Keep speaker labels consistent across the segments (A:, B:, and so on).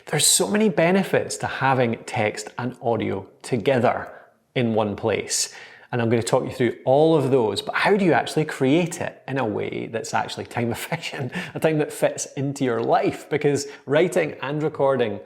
A: There's so many benefits to having text and audio together in one place. And I'm going to talk you through all of those, but how do you actually create it in a way that's actually time efficient, a time that fits into your life? Because writing and recording,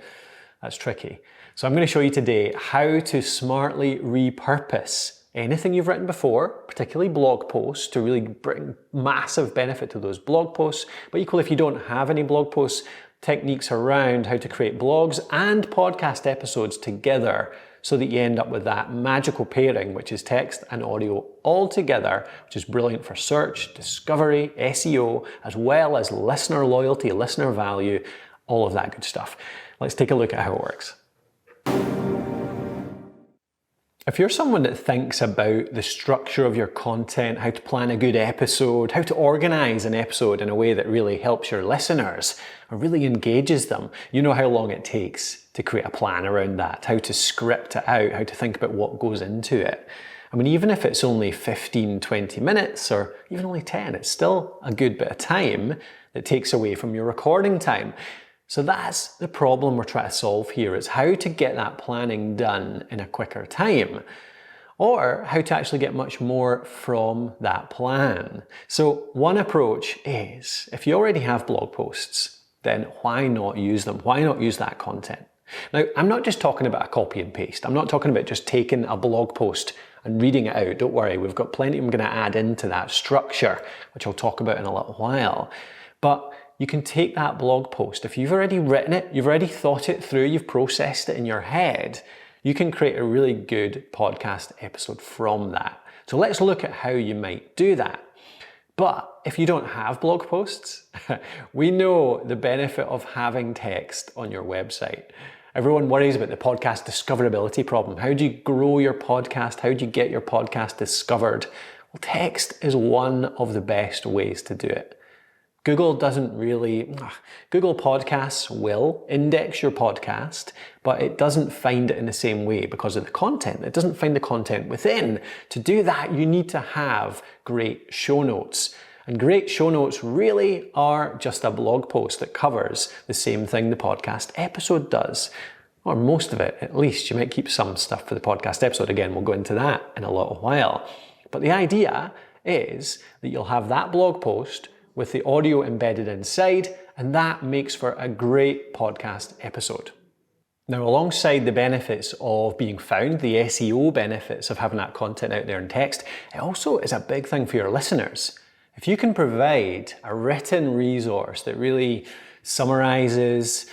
A: that's tricky. So I'm going to show you today how to smartly repurpose anything you've written before, particularly blog posts, to really bring massive benefit to those blog posts. But equally, if you don't have any blog posts, techniques around how to create blogs and podcast episodes together so that you end up with that magical pairing, which is text and audio all together, which is brilliant for search, discovery, SEO, as well as listener loyalty, listener value, all of that good stuff. Let's take a look at how it works. If you're someone that thinks about the structure of your content, how to plan a good episode, how to organize an episode in a way that really helps your listeners or really engages them, you know how long it takes to create a plan around that, how to script it out, how to think about what goes into it. I mean, even if it's only 15, 20 minutes or even only 10, it's still a good bit of time that takes away from your recording time. So that's the problem we're trying to solve here, is how to get that planning done in a quicker time, or how to actually get much more from that plan. So one approach is, if you already have blog posts, then why not use them? Why not use that content? Now, I'm not just talking about a copy and paste. I'm not talking about just taking a blog post and reading it out. Don't worry, we've got plenty I'm going to add into that structure, which I'll talk about in a little while. But you can take that blog post, if you've already written it, you've already thought it through, you've processed it in your head, you can create a really good podcast episode from that. So let's look at how you might do that. But if you don't have blog posts, we know the benefit of having text on your website. Everyone worries about the podcast discoverability problem. How do you grow your podcast? How do you get your podcast discovered? Well, text is one of the best ways to do it. Google Podcasts will index your podcast, but it doesn't find it in the same way because of the content. It doesn't find the content within. To do that, you need to have great show notes. And great show notes really are just a blog post that covers the same thing the podcast episode does. Or most of it, at least. You might keep some stuff for the podcast episode. Again, we'll go into that in a little while. But the idea is that you'll have that blog post with the audio embedded inside, and that makes for a great podcast episode. Now, alongside the benefits of being found, the SEO benefits of having that content out there in text, it also is a big thing for your listeners. If you can provide a written resource that really summarizes,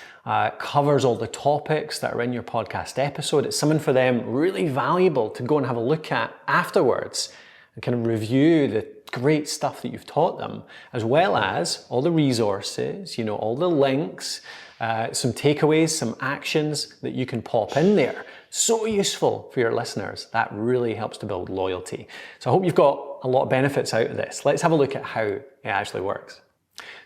A: covers all the topics that are in your podcast episode, it's something for them really valuable to go and have a look at afterwards and kind of review the great stuff that you've taught them, as well as all the resources, all the links, some takeaways, some actions that you can pop in there. So useful for your listeners. That really helps to build loyalty. So I hope you've got a lot of benefits out of this. Let's have a look at how it actually works.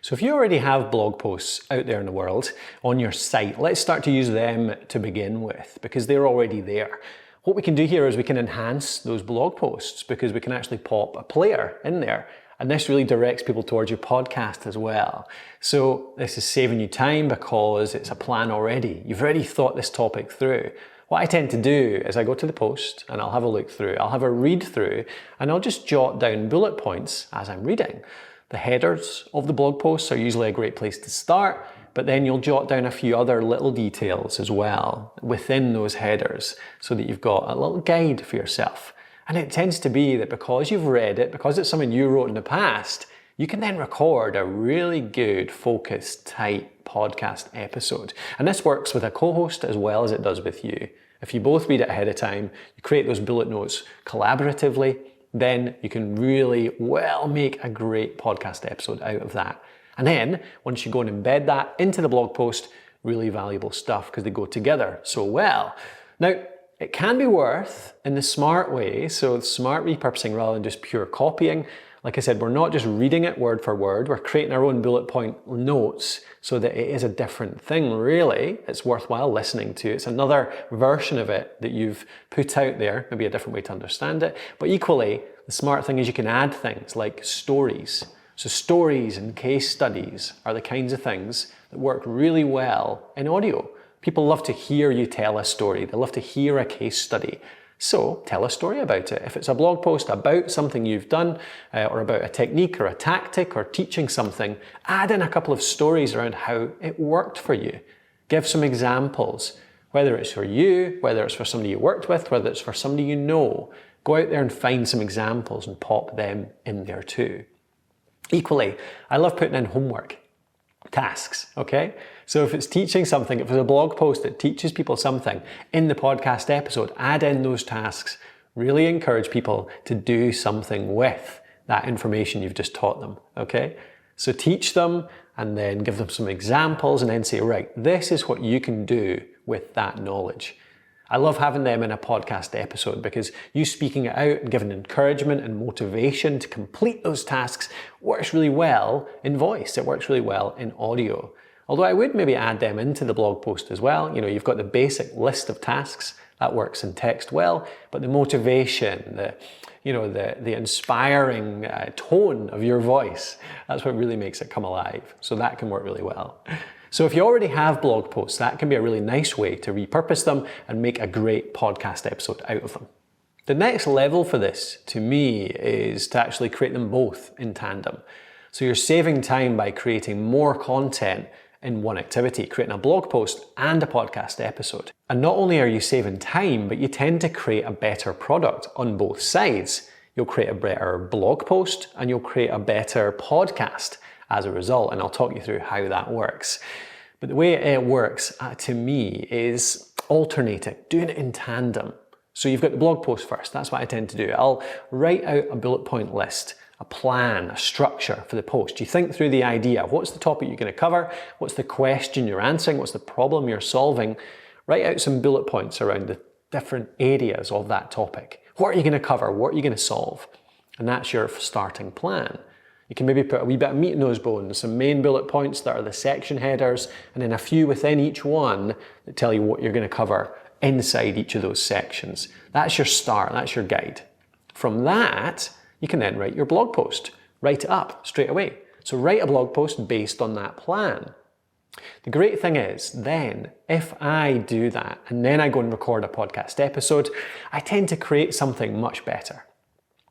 A: So if you already have blog posts out there in the world on your site, let's start to use them to begin with, because they're already there. What we can do here is we can enhance those blog posts, because we can actually pop a player in there. And this really directs people towards your podcast as well. So this is saving you time because it's a plan already. You've already thought this topic through. What I tend to do is I go to the post and I'll have a look through. I'll have a read through and I'll just jot down bullet points as I'm reading. The headers of the blog posts are usually a great place to start, but then you'll jot down a few other little details as well within those headers so that you've got a little guide for yourself. And it tends to be that because you've read it, because it's something you wrote in the past, you can then record a really good, focused, tight podcast episode. And this works with a co-host as well as it does with you. If you both read it ahead of time, you create those bullet notes collaboratively, then you can really well make a great podcast episode out of that. And then once you go and embed that into the blog post, really valuable stuff because they go together so well. Now, it can be worth in the smart way, so smart repurposing rather than just pure copying. Like I said, we're not just reading it word for word, we're creating our own bullet point notes so that it is a different thing, really. It's worthwhile listening to. It's another version of it that you've put out there, maybe a different way to understand it. But equally, the smart thing is you can add things like stories. So stories and case studies are the kinds of things that work really well in audio. People love to hear you tell a story. They love to hear a case study. So tell a story about it. If it's a blog post about something you've done or about a technique or a tactic or teaching something, add in a couple of stories around how it worked for you. Give some examples, whether it's for you, whether it's for somebody you worked with, whether it's for somebody you know. Go out there and find some examples and pop them in there too. Equally, I love putting in homework, tasks, okay? So if it's teaching something, if it's a blog post that teaches people something in the podcast episode, add in those tasks. Really encourage people to do something with that information you've just taught them, okay? So teach them and then give them some examples and then say, right, this is what you can do with that knowledge. I love having them in a podcast episode because you speaking it out and giving encouragement and motivation to complete those tasks works really well in voice. It works really well in audio. Although I would maybe add them into the blog post as well. You know, you've got the basic list of tasks, that works in text well, but the motivation, the inspiring tone of your voice, that's what really makes it come alive. So that can work really well. So if you already have blog posts, that can be a really nice way to repurpose them and make a great podcast episode out of them. The next level for this, to me, is to actually create them both in tandem. So you're saving time by creating more content in one activity, creating a blog post and a podcast episode. And not only are you saving time, but you tend to create a better product on both sides. You'll create a better blog post and you'll create a better podcast as a result, and I'll talk you through how that works. But the way it works to me is alternating, doing it in tandem. So you've got the blog post first, that's what I tend to do. I'll write out a bullet point list, a plan, a structure for the post. You think through the idea, what's the topic you're going to cover, what's the question you're answering, what's the problem you're solving. Write out some bullet points around the different areas of that topic. What are you going to cover, what are you going to solve? And that's your starting plan. You can maybe put a wee bit of meat in those bones, some main bullet points that are the section headers, and then a few within each one that tell you what you're going to cover inside each of those sections. That's your start, that's your guide. From that, you can then write your blog post. Write it up straight away. So write a blog post based on that plan. The great thing is then, if I do that and then I go and record a podcast episode, I tend to create something much better.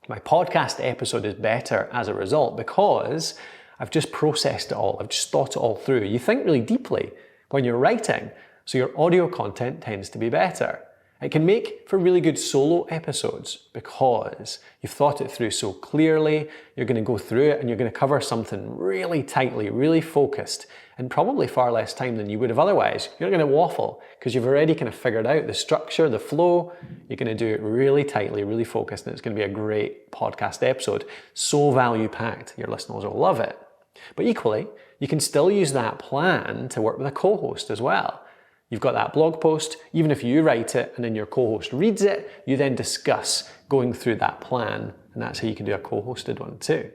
A: My podcast episode is better as a result because I've just processed it all. I've just thought it all through. You think really deeply when you're writing, so your audio content tends to be better. It can make for really good solo episodes because you've thought it through so clearly, you're going to go through it and you're going to cover something really tightly, really focused, in probably far less time than you would have otherwise. You're not going to waffle because you've already kind of figured out the structure, the flow. You're going to do it really tightly, really focused, and it's going to be a great podcast episode. So value-packed, your listeners will love it. But equally, you can still use that plan to work with a co-host as well. You've got that blog post, even if you write it and then your co-host reads it, you then discuss going through that plan, and that's how you can do a co-hosted one too.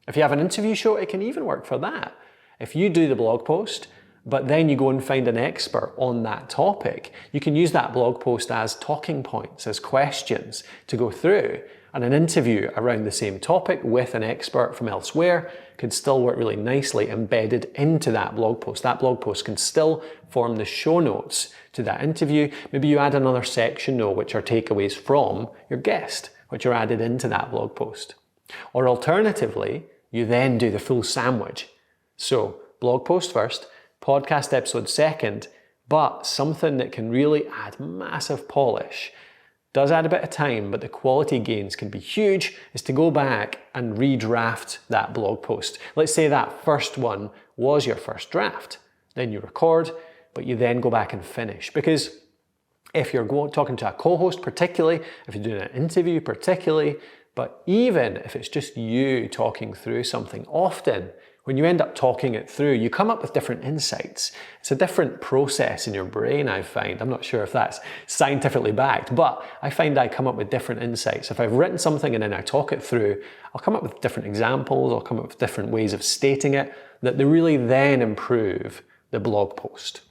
A: If you have an interview show, it can even work for that. If you do the blog post, but then you go and find an expert on that topic, you can use that blog post as talking points, as questions to go through, and an interview around the same topic with an expert from elsewhere could still work really nicely embedded into that blog post. That blog post can still form the show notes to that interview. Maybe you add another section though, which are takeaways from your guest, which are added into that blog post. Or alternatively, you then do the full sandwich. So blog post first, podcast episode second, but something that can really add massive polish. Does add a bit of time, but the quality gains can be huge, is to go back and redraft that blog post. Let's say that first one was your first draft. Then you record, but you then go back and finish. Because if you're talking to a co-host particularly, if you're doing an interview particularly, but even if it's just you talking through something, often when you end up talking it through, you come up with different insights. It's a different process in your brain, I find. I'm not sure if that's scientifically backed, but I find I come up with different insights. If I've written something and then I talk it through, I'll come up with different examples, I'll come up with different ways of stating it, that they really then improve the blog post.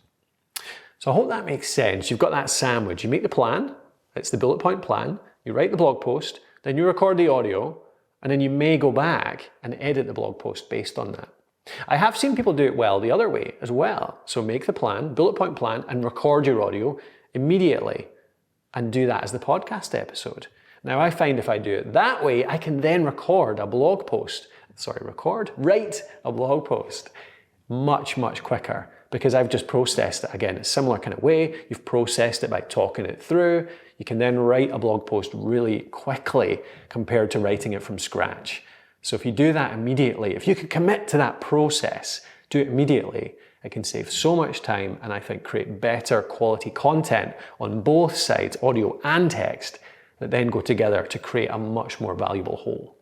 A: So I hope that makes sense. You've got that sandwich. You make the plan, it's the bullet point plan, you write the blog post, then you record the audio, and then you may go back and edit the blog post based on that. I have seen people do it well the other way as well. So make the plan, bullet point plan, and record your audio immediately and do that as the podcast episode. Now I find if I do it that way, I can then write a blog post much, much quicker because I've just processed it. Again, it's a similar kind of way. You've processed it by talking it through. You can then write a blog post really quickly compared to writing it from scratch. So if you do that immediately, if you can commit to that process, do it immediately, it can save so much time and I think create better quality content on both sides, audio and text, that then go together to create a much more valuable whole.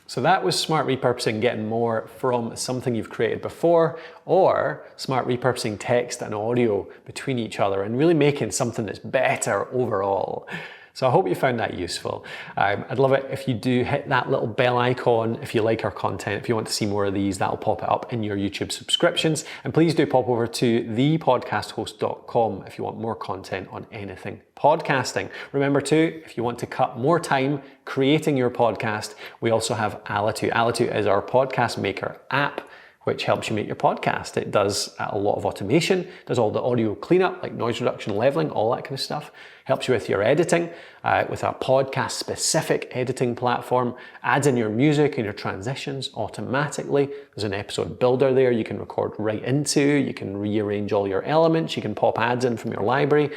A: So that was smart repurposing, getting more from something you've created before, or smart repurposing text and audio between each other and really making something that's better overall. So I hope you found that useful. I'd love it if you do hit that little bell icon if you like our content. If you want to see more of these, that'll pop it up in your YouTube subscriptions. And please do pop over to thepodcasthost.com if you want more content on anything podcasting. Remember too, if you want to cut more time creating your podcast, we also have Alitu. Alitu is our podcast maker app, which helps you make your podcast. It does a lot of automation, does all the audio cleanup, like noise reduction, leveling, all that kind of stuff. Helps you with your editing, with a podcast-specific editing platform, adds in your music and your transitions automatically. There's an episode builder there you can record right into. You can rearrange all your elements. You can pop ads in from your library.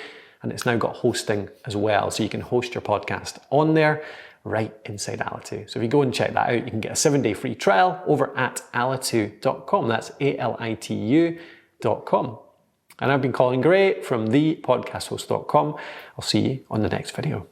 A: And it's now got hosting as well. So you can host your podcast on there right inside Alitu. So if you go and check that out, you can get a 7-day free trial over at alitu.com. That's alitu.com. And I've been Colin Gray from thepodcasthost.com. I'll see you on the next video.